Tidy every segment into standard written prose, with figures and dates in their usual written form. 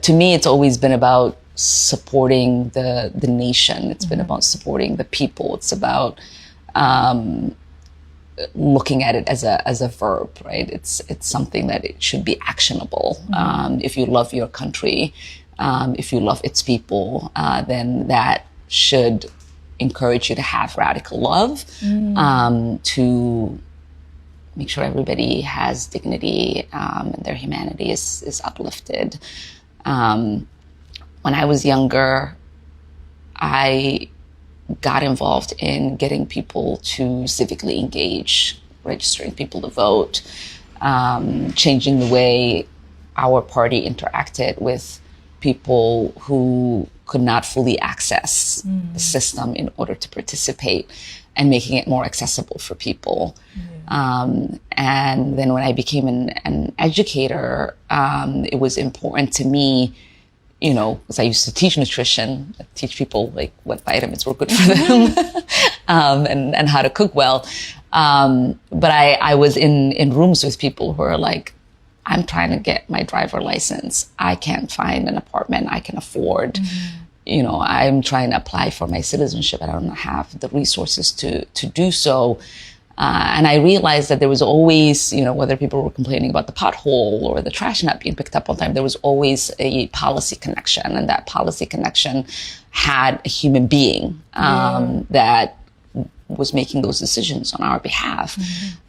to me, it's always been about supporting the nation. It's been about supporting the people. It's about looking at it as a verb, right? It's something that it should be actionable. If you love your country, if you love its people, then that should encourage you to have radical love, to make sure everybody has dignity, and their humanity is uplifted. When I was younger, I got involved in getting people to civically engage, registering people to vote, changing the way our party interacted with people who could not fully access the system in order to participate, and making it more accessible for people. And then when I became an educator, it was important to me, you know, because I used to teach nutrition, teach people like what vitamins were good for them, and how to cook well. But I was in rooms with people who are like, I'm trying to get my driver license. I can't find an apartment I can afford. You know, I'm trying to apply for my citizenship. I don't have the resources to do so. And I realized that there was always, you know, whether people were complaining about the pothole or the trash not being picked up on time, there was always a policy connection. And that policy connection had a human being that was making those decisions on our behalf.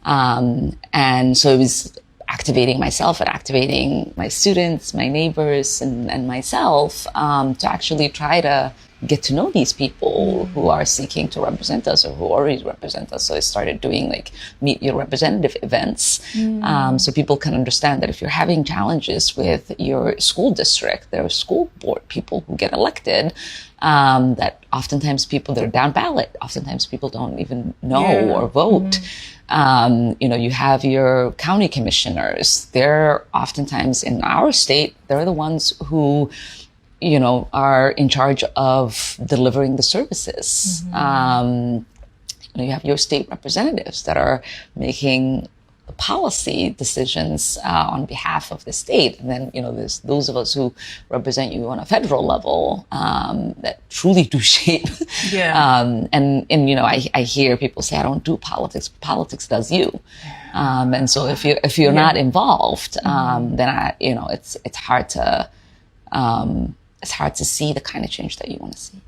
And so it was activating myself and activating my students, my neighbors, and myself to actually try to get to know these people who are seeking to represent us or who already represent us. So I started doing like meet your representative events, so people can understand that if you're having challenges with your school district, there are school board people who get elected, that oftentimes people that are down ballot, oftentimes people don't even know or vote. You know, you have your county commissioners. They're oftentimes in our state, they're the ones who, you know, are in charge of delivering the services. You know, you have your state representatives that are making the policy decisions on behalf of the state. And then, you know, there's those of us who represent you on a federal level that truly do shape. And you know, I hear people say, I don't do politics, but politics does you. And so if you're not involved, then you know, it's hard to see the kind of change that you want to see.